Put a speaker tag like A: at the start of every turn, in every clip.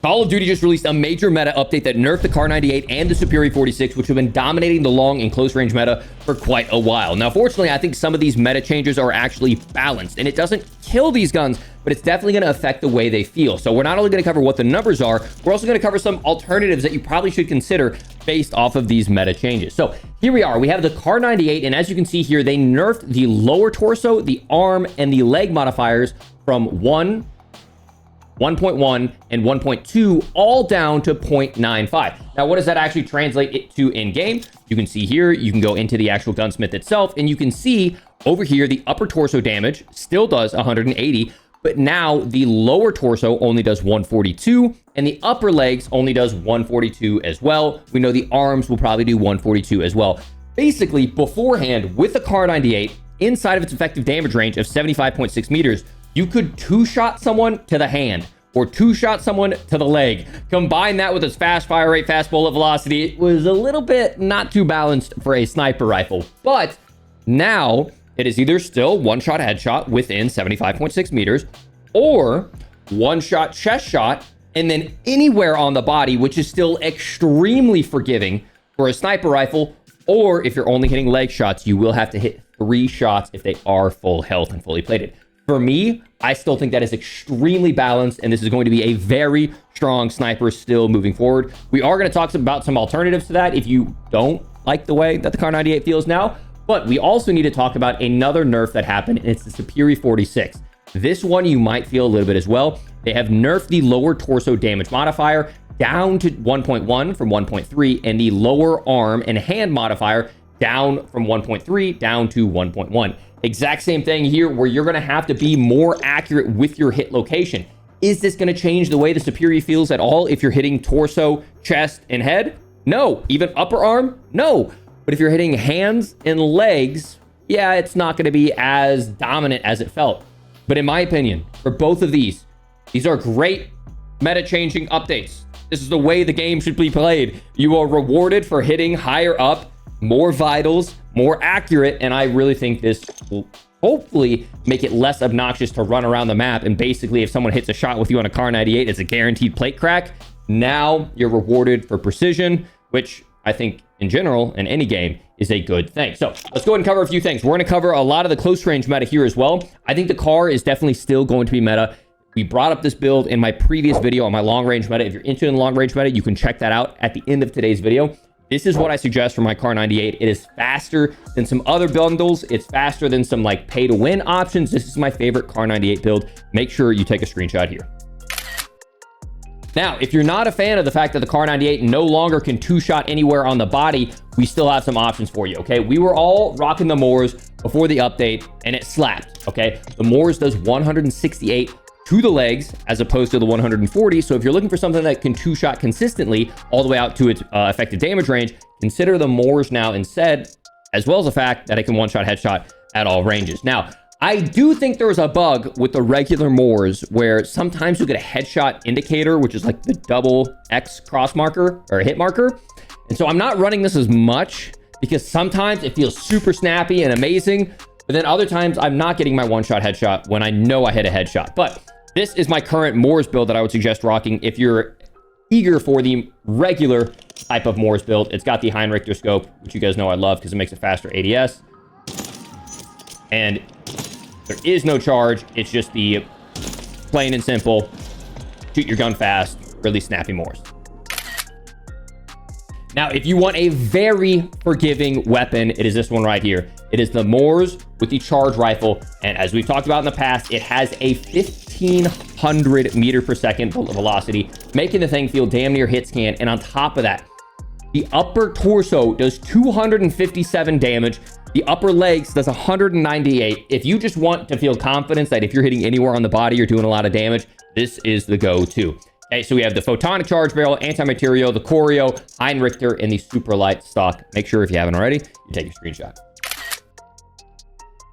A: Call of Duty just released a major meta update that nerfed the Kar 98 and the Superi 46, which have been dominating the long and close range meta for quite a while. Now, fortunately, I think some of these meta changes are actually balanced, and it doesn't kill these guns, but it's definitely going to affect the way they feel. So we're not only going to cover what the numbers are, we're also going to cover some alternatives that you probably should consider based off of these meta changes. So here we are. We have the Kar 98, and as you can see here, they nerfed the lower torso, the arm, and the leg modifiers from 1.1 and 1.2 all down to 0.95. Now, what does that actually translate it to in game? You can see here, you can go into the actual gunsmith itself, and you can see over here, the upper torso damage still does 180, but now the lower torso only does 142, and the upper legs only does 142 as well. We know the arms will probably do 142 as well. Basically, beforehand, with the Kar 98, inside of its effective damage range of 75.6 meters, you could two-shot someone to the hand or two-shot someone to the leg. Combine that with its fast fire rate, fast bullet velocity, it was a little bit not too balanced for a sniper rifle. But now it is either still one-shot headshot within 75.6 meters or one-shot chest shot and then anywhere on the body, which is still extremely forgiving for a sniper rifle. Or if you're only hitting leg shots, you will have to hit 3 shots if they are full health and fully plated. For me, I still think that is extremely balanced, and this is going to be a very strong sniper still moving forward. We are going to talk about some alternatives to that if you don't like the way that the Kar 98 feels now, but we also need to talk about another nerf that happened, and it's the Superi 46. This one you might feel a little bit as well. They have nerfed the lower torso damage modifier down to 1.1 from 1.3, and the lower arm and hand modifier down from 1.3 down to 1.1. Exact same thing here, where you're going to have to be more accurate with your hit location. Is this going to change the way the Superi feels at all if you're hitting torso, chest, and head? No. Even upper arm? No. But if you're hitting hands and legs, yeah, it's not going to be as dominant as it felt. But in my opinion, for both of these are great meta-changing updates. This is the way the game should be played. You are rewarded for hitting higher up, more vitals, more accurate, and I really think this will hopefully make it less obnoxious to run around the map. And basically, if someone hits a shot with you on a Kar 98, it's a guaranteed plate crack. Now you're rewarded for precision, which I think in general in any game is a good thing. So let's go ahead and cover a few things. We're going to cover a lot of the close range meta here as well. I think the Kar is definitely still going to be meta. We brought up this build in my previous video on my long range meta. If you're into the long range meta, you can check that out at the end of today's video. This is what I suggest for my Kar 98. It is faster than some other bundles. It's faster than some like pay to win options. This is my favorite Kar 98 build. Make sure you take a screenshot here. Now, if you're not a fan of the fact that the Kar 98 no longer can two-shot anywhere on the body, we still have some options for you, okay? We were all rocking the Moors before the update, and it slapped, okay? The Moors does 168 to the legs as opposed to the 140. So if you're looking for something that can two-shot consistently all the way out to its effective damage range, consider the Moors now instead, as well as the fact that it can one-shot headshot at all ranges. Now, I do think there was a bug with the regular Moors where sometimes you'll get a headshot indicator, which is like the double X cross marker or hit marker. And so I'm not running this as much because sometimes it feels super snappy and amazing, but then other times I'm not getting my one-shot headshot when I know I hit a headshot. But this is my current Moors build that I would suggest rocking if you're eager for the regular type of Moors build. It's got the Heinrichter scope, which you guys know I love because it makes a faster ADS. And there is no charge. It's just the plain and simple, shoot your gun fast, really snappy Moors. Now, if you want a very forgiving weapon, it is this one right here. It is the Moors with the charge rifle. And as we've talked about in the past, it has a 1,500 meter per second bullet velocity, making the thing feel damn near hit scan. And on top of that, the upper torso does 257 damage. The upper legs does 198. If you just want to feel confidence that if you're hitting anywhere on the body, you're doing a lot of damage, this is the go-to. Okay, so we have the Photonic Charge Barrel, Anti-Material, the Choreo, Heinrichter, and the Super Light stock. Make sure if you haven't already, you take a screenshot.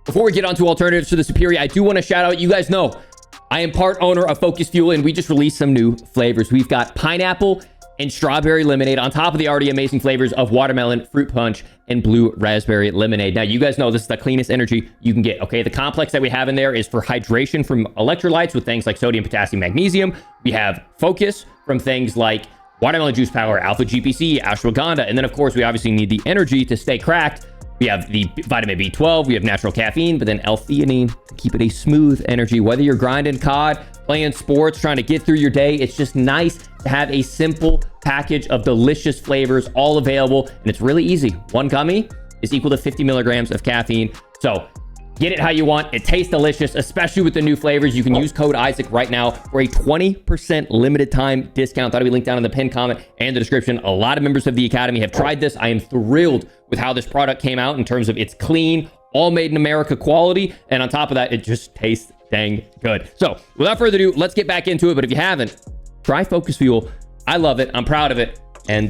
A: Before we get on to alternatives to the Superi, I do want to shout out, you guys know, I am part owner of Focus Fuel, and we just released some new flavors. We've got pineapple and strawberry lemonade on top of the already amazing flavors of watermelon, fruit punch, and blue raspberry lemonade. Now, you guys know this is the cleanest energy you can get, okay? The complex that we have in there is for hydration from electrolytes with things like sodium, potassium, magnesium. We have focus from things like watermelon juice power, alpha GPC, ashwagandha, and then, of course, we obviously need the energy to stay cracked. We have the vitamin B12, we have natural caffeine, but then L-theanine to keep it a smooth energy. Whether you're grinding COD, playing sports, trying to get through your day, it's just nice to have a simple package of delicious flavors all available, and it's really easy. One gummy is equal to 50 milligrams of caffeine. So get it how you want. It tastes delicious, especially with the new flavors. You can use code Isaac right now for a 20% limited time discount. That'll be linked down in the pinned comment and the description. A lot of members of the Academy have tried this. I am thrilled with how this product came out in terms of it's clean, all made in America quality. And on top of that, it just tastes dang good. So without further ado, let's get back into it. But if you haven't, try Focus Fuel. I love it. I'm proud of it. And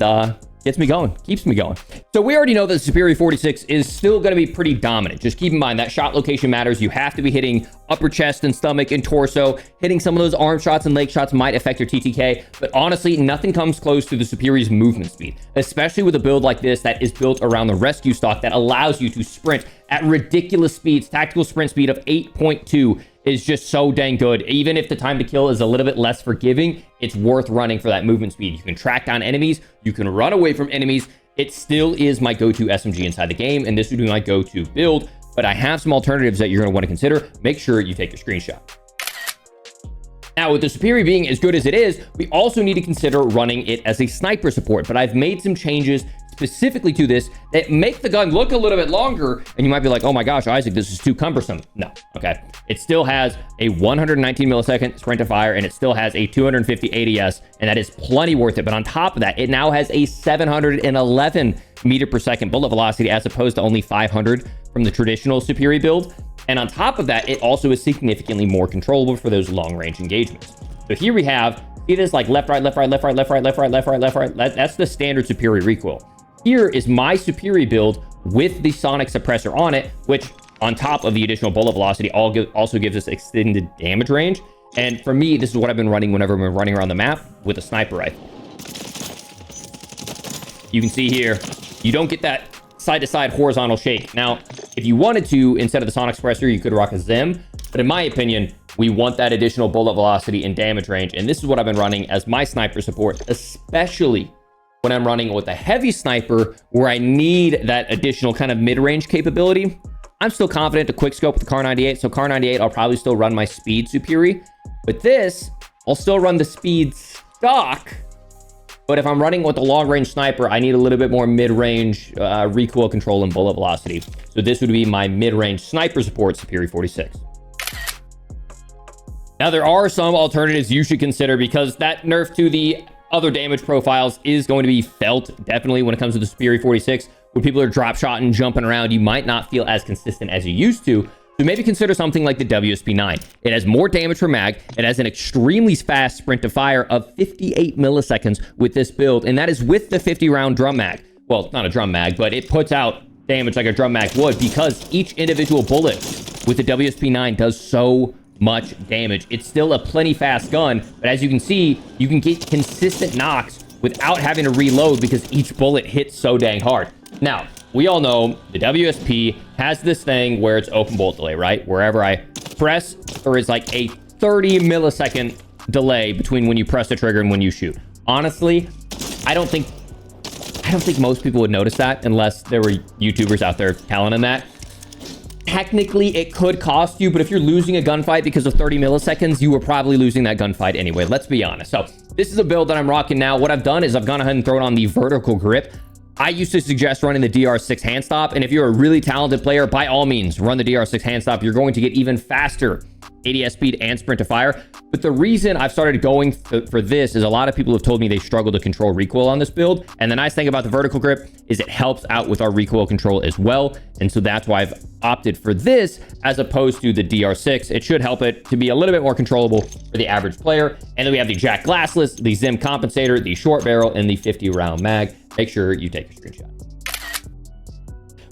A: gets me going, keeps me going. So we already know that the Superi 46 is still going to be pretty dominant. Just keep in mind that shot location matters. You have to be hitting upper chest and stomach and torso. Hitting some of those arm shots and leg shots might affect your TTK, but honestly, nothing comes close to the Superi's movement speed, especially with a build like this that is built around the rescue stock that allows you to sprint at ridiculous speeds. Tactical sprint speed of 8.2 is just so dang good. Even if the time to kill is a little bit less forgiving, it's worth running for that movement speed. You can track down enemies, you can run away from enemies. It still is my go-to SMG inside the game, and this would be my go-to build, but I have some alternatives that you're gonna wanna consider. Make sure you take a screenshot. Now, with the Superi being as good as it is, we also need to consider running it as a sniper support, but I've made some changes specifically to this that make the gun look a little bit longer, and you might be like, oh my gosh, Isaac, this is too cumbersome. No, okay. It still has a 119 millisecond sprint to fire, and it still has a 250 ADS, and that is plenty worth it. But on top of that, it now has a 711 meter per second bullet velocity as opposed to only 500 from the traditional Superi build. And on top of that, it also is significantly more controllable for those long range engagements. So here we have, see this like left, right, left, right, left, right, left, right, left, right, left, right, left, right. That's the standard Superi recoil. Here is my Superi build with the sonic suppressor on it, which on top of the additional bullet velocity also gives us extended damage range. And for me, this is what I've been running whenever I'm running around the map with a sniper rifle. You can see here, you don't get that side-to-side horizontal shake. Now, if you wanted to, instead of the sonic suppressor, you could rock a Zim. But in my opinion, we want that additional bullet velocity and damage range. And this is what I've been running as my sniper support, especially when I'm running with a heavy sniper where I need that additional kind of mid-range capability. I'm still confident to quick scope with the Kar 98. So Kar 98, I'll probably still run my speed Superi. With this, I'll still run the speed stock. But if I'm running with a long-range sniper, I need a little bit more mid-range recoil control and bullet velocity. So this would be my mid-range sniper support Superi 46. Now, there are some alternatives you should consider because that nerf to the other damage profiles is going to be felt definitely when it comes to the Superi 46. When people are drop shotting, jumping around, you might not feel as consistent as you used to. So maybe consider something like the WSP9. It has more damage per mag. It has an extremely fast sprint to fire of 58 milliseconds with this build, and that is with the 50 round drum mag. Well, it's not a drum mag, but it puts out damage like a drum mag would because each individual bullet with the WSP9 does so much damage. It's still a plenty fast gun, but as you can see, you can get consistent knocks without having to reload because each bullet hits so dang hard. Now, we all know the WSP has this thing where it's open bolt delay, right? Wherever I press, there is like a 30 millisecond delay between when you press the trigger and when you shoot. Honestly, I don't think most people would notice that unless there were YouTubers out there telling them that. Technically, it could cost you, but if you're losing a gunfight because of 30 milliseconds, you were probably losing that gunfight anyway. Let's be honest. So this is a build that I'm rocking now. What I've done is I've gone ahead and thrown on the vertical grip. I used to suggest running the DR6 hand stop, and if you're a really talented player, by all means, run the DR6 hand stop. You're going to get even faster ADS speed and sprint to fire. But the reason I've started going for this is a lot of people have told me they struggle to control recoil on this build. And the nice thing about the vertical grip is it helps out with our recoil control as well. And so that's why I've opted for this as opposed to the DR6. It should help it to be a little bit more controllable for the average player. And then we have the Jack Glassless, the Zim compensator, the short barrel, and the 50 round mag. Make sure you take a screenshot.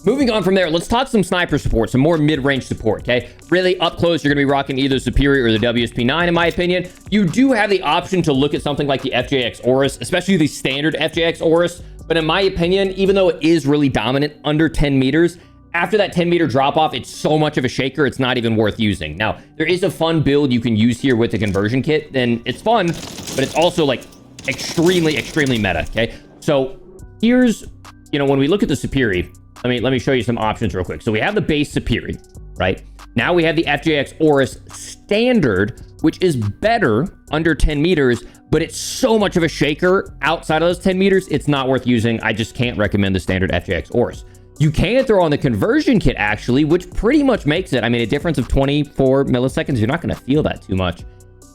A: Moving on from there, let's talk some sniper support, some more mid-range support, okay? Really, up close, you're going to be rocking either Superi or the WSP9, in my opinion. You do have the option to look at something like the FJX Aurus, especially the standard FJX Aurus. But in my opinion, even though it is really dominant under 10 meters, after that 10-meter drop-off, it's so much of a shaker, it's not even worth using. Now, there is a fun build you can use here with the conversion kit, and it's fun, but it's also, like, extremely, extremely meta, okay? So, here's, you know, when we look at the Superi, let me show you some options real quick. So, we have the base Superi, right? Now, we have the FJX Aurus Standard, which is better under 10 meters, but it's so much of a shaker outside of those 10 meters, it's not worth using. I just can't recommend the standard FJX Aurus. You can throw on the conversion kit, actually, which pretty much makes it, I mean, a difference of 24 milliseconds, you're not going to feel that too much.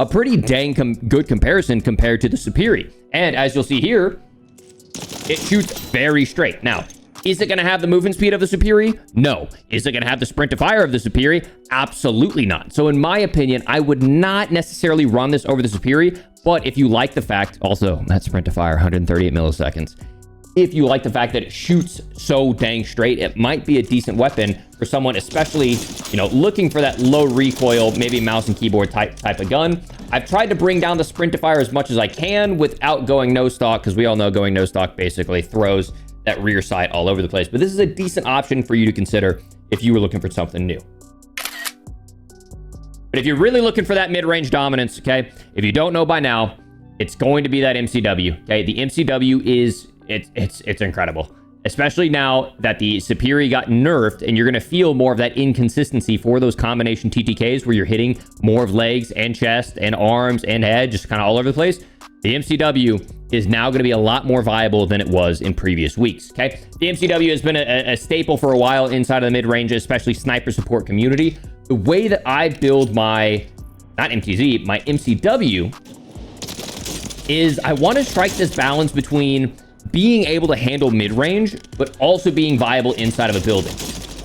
A: A pretty dang good comparison compared to the Superi. And as you'll see here, it shoots very straight. Now, is it going to have the movement speed of the Superi? No. Is it going to have the sprint to fire of the Superi? Absolutely not. So in my opinion, I would not necessarily run this over the Superi, but if you like the fact, also, that sprint to fire, 138 milliseconds. If you like the fact that it shoots so dang straight, it might be a decent weapon for someone, especially, you know, looking for that low recoil, maybe mouse and keyboard type of gun. I've tried to bring down the sprint to fire as much as I can without going no stock, because we all know going no stock basically throws that rear sight all over the place. But this is a decent option for you to consider if you were looking for something new. But if you're really looking for that mid-range dominance, okay, if you don't know by now, it's going to be that MCW, okay? The MCW is... It's incredible, especially now that the Superi got nerfed, and you're going to feel more of that inconsistency for those combination TTKs where you're hitting more of legs and chest and arms and head, just kind of all over the place. The MCW is now going to be a lot more viable than it was in previous weeks, okay? The MCW has been a staple for a while inside of the mid-range, especially sniper support community. The way that I build my, not MTZ, my MCW is I want to strike this balance between being able to handle mid-range, but also being viable inside of a building.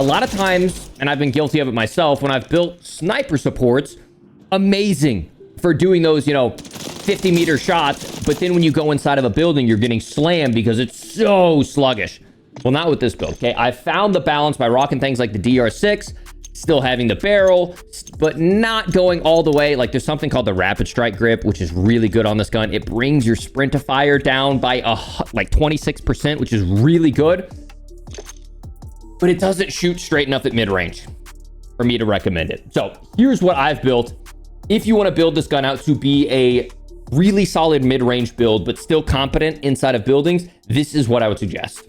A: A lot of times, and I've been guilty of it myself, when I've built sniper supports, amazing for doing those, you know, 50-meter shots, but then when you go inside of a building, you're getting slammed because it's so sluggish. Well, not with this build, okay? I found the balance by rocking things like the DR6, still having the barrel, but not going all the way. Like, there's something called the rapid strike grip, which is really good on this gun. It brings your sprint to fire down by like 26%, which is really good, but it doesn't shoot straight enough at mid-range for me to recommend it. So here's what I've built. If you want to build this gun out to be a really solid mid-range build, but still competent inside of buildings, this is what I would suggest.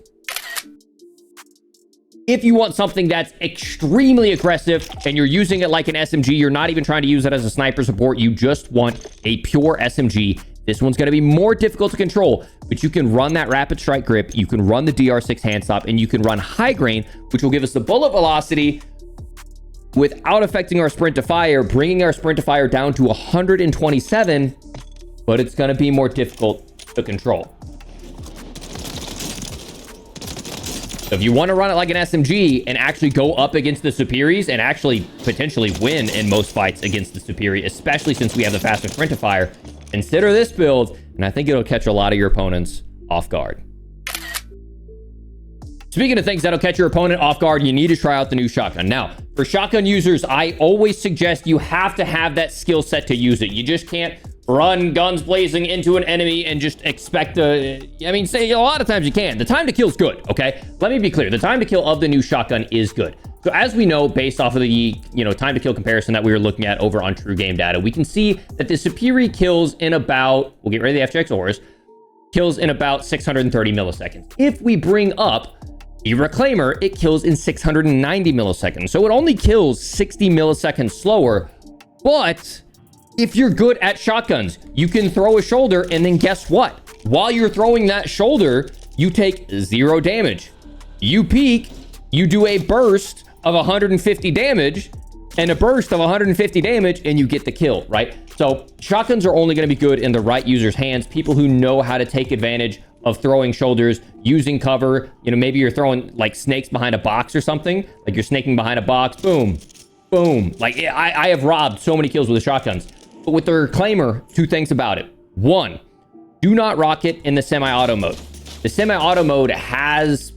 A: If you want something that's extremely aggressive and you're using it like an SMG, you're not even trying to use it as a sniper support, you just want a pure SMG, this one's going to be more difficult to control, but you can run that rapid strike grip, you can run the DR6 hand stop, and you can run high grain, which will give us the bullet velocity without affecting our sprint to fire, bringing our sprint to fire down to 127, but it's going to be more difficult to control. So if you want to run it like an SMG and actually go up against the Superis and actually potentially win in most fights against the Superi, especially since we have the faster sprint to fire, consider this build, and I think it'll catch a lot of your opponents off guard. Speaking of things that'll catch your opponent off guard, you need to try out the new shotgun. Now, for shotgun users, I always suggest you have to have that skill set to use it. You just can't run guns blazing into an enemy and just expect to, I mean, say a lot of times you can. The time to kill is good, okay? Let me be clear. The time to kill of the new shotgun is good. So as we know, based off of the, you know, time to kill comparison that we were looking at over on True Game Data, we can see that the Superi kills in about, we'll get rid of the FJX Aurus, kills in about 630 milliseconds. If we bring up the Reclaimer, it kills in 690 milliseconds. So it only kills 60 milliseconds slower, but if you're good at shotguns, you can throw a shoulder, and then guess what? While you're throwing that shoulder, you take 0 damage. You peek, you do a burst of 150 damage, and a burst of 150 damage, and you get the kill, right? So shotguns are only going to be good in the right user's hands, people who know how to take advantage of throwing shoulders, using cover. You know, maybe you're throwing like snakes behind a box or something, like you're snaking behind a box, boom, boom. Like I have robbed so many kills with the shotguns. But with the Reclaimer, 2 things about it. 1, do not rock it in the semi-auto mode. The semi-auto mode has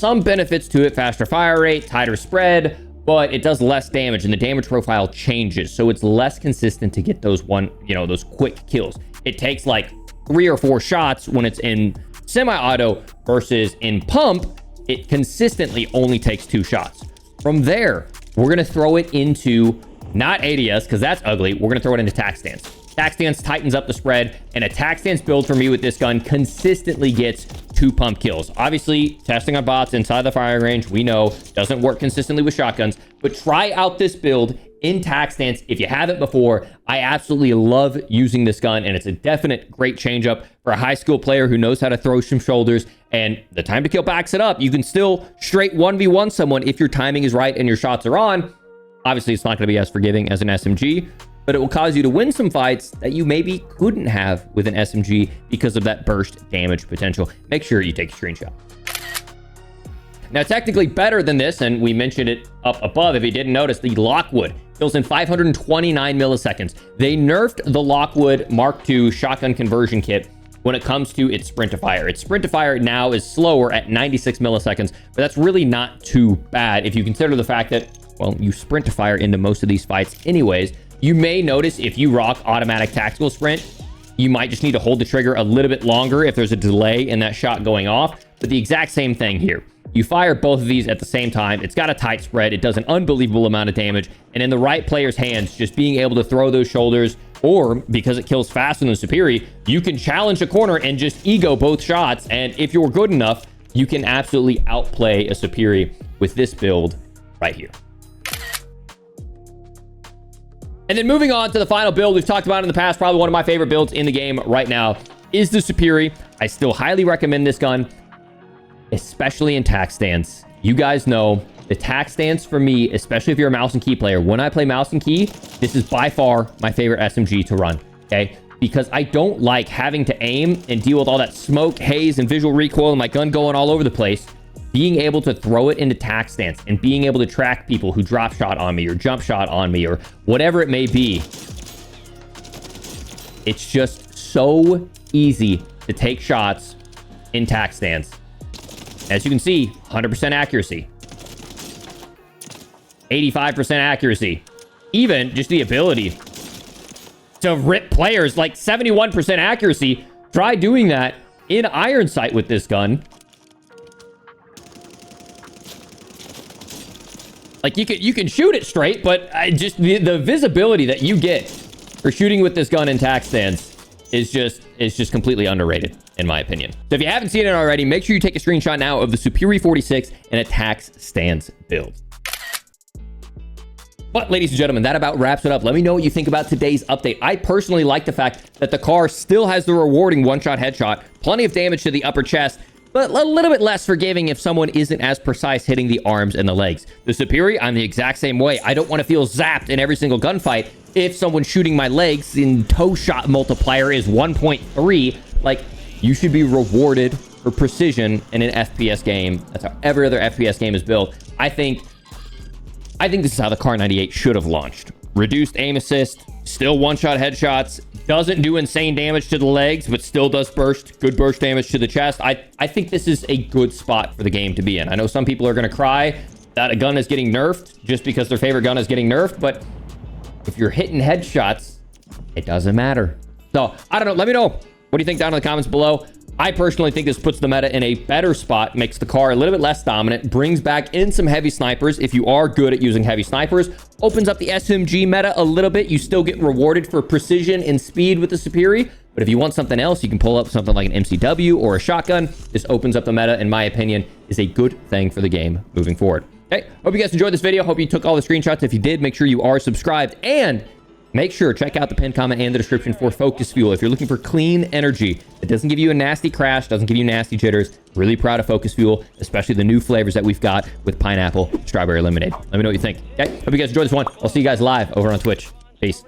A: some benefits to it, faster fire rate, tighter spread, but it does less damage and the damage profile changes. So it's less consistent to get those those quick kills. It takes like 3 or 4 shots when it's in semi-auto versus in pump, it consistently only takes 2 shots. From there, we're going to throw it into not ADS because that's ugly. We're going to throw it into tac stance. Tac stance tightens up the spread, and a tac stance build for me with this gun consistently gets 2 pump kills. Obviously, testing on bots inside the firing range, we know doesn't work consistently with shotguns, but try out this build in tac stance if you haven't before. I absolutely love using this gun, and it's a definite great changeup for a high skill player who knows how to throw some shoulders, and the time to kill backs it up. You can still straight 1v1 someone if your timing is right and your shots are on. Obviously, it's not going to be as forgiving as an SMG, but it will cause you to win some fights that you maybe couldn't have with an SMG because of that burst damage potential. Make sure you take a screenshot. Now, technically better than this, and we mentioned it up above, if you didn't notice, the Lockwood kills in 529 milliseconds. They nerfed the Lockwood Mark II shotgun conversion kit when it comes to its sprint to fire. Its sprint to fire now is slower at 96 milliseconds, but that's really not too bad if you consider the fact that, well, you sprint to fire into most of these fights anyways. You may notice if you rock automatic tactical sprint, you might just need to hold the trigger a little bit longer if there's a delay in that shot going off. But the exact same thing here. You fire both of these at the same time. It's got a tight spread. It does an unbelievable amount of damage. And in the right player's hands, just being able to throw those shoulders, or because it kills faster than the Superi, you can challenge a corner and just ego both shots. And if you're good enough, you can absolutely outplay a Superi with this build right here. And then moving on to the final build we've talked about in the past, probably one of my favorite builds in the game right now is the Superi. I still highly recommend this gun, especially in tac stance. You guys know the tac stance for me, especially if you're a mouse and key player, when I play mouse and key, this is by far my favorite SMG to run, okay? Because I don't like having to aim and deal with all that smoke, haze, and visual recoil and my gun going all over the place. Being able to throw it into tac stance and being able to track people who drop shot on me or jump shot on me or whatever it may be, it's just so easy to take shots in tac stance. As you can see, 100% accuracy, 85% accuracy, even just the ability to rip players, like 71% accuracy. Try doing that in iron sight with this gun. Like you can shoot it straight, but just the visibility that you get for shooting with this gun in tac stance is just completely underrated, in my opinion. So if you haven't seen it already, make sure you take a screenshot now of the Superi 46 and a tac stance build. But ladies and gentlemen, that about wraps it up. Let me know what you think about today's update. I personally like the fact that the car still has the rewarding one-shot headshot, plenty of damage to the upper chest, but a little bit less forgiving if someone isn't as precise hitting the arms and the legs. The Superi, I'm the exact same way. I don't want to feel zapped in every single gunfight if someone's shooting my legs and toe shot multiplier is 1.3. Like, you should be rewarded for precision in an FPS game. That's how every other FPS game is built. I think this is how the Kar 98 should have launched. Reduced aim assist, still one-shot headshots, doesn't do insane damage to the legs, but still does good burst damage to the chest. I think this is a good spot for the game to be in. I know some people are going to cry that a gun is getting nerfed just because their favorite gun is getting nerfed, but if you're hitting headshots, it doesn't matter. So, I don't know. Let me know. What do you think down in the comments below? I personally think this puts the meta in a better spot, makes the car a little bit less dominant, brings back in some heavy snipers if you are good at using heavy snipers, opens up the SMG meta a little bit. You still get rewarded for precision and speed with the Superi, but if you want something else, you can pull up something like an MCW or a shotgun. This opens up the meta, in my opinion, is a good thing for the game moving forward. Okay, hope you guys enjoyed this video. Hope you took all the screenshots. If you did, make sure you are subscribed, and make sure check out the pinned comment and the description for Focus Fuel. If you're looking for clean energy that doesn't give you a nasty crash, doesn't give you nasty jitters, really proud of Focus Fuel, especially the new flavors that we've got with pineapple, strawberry lemonade. Let me know what you think. Okay, hope you guys enjoyed this one. I'll see you guys live over on Twitch. Peace.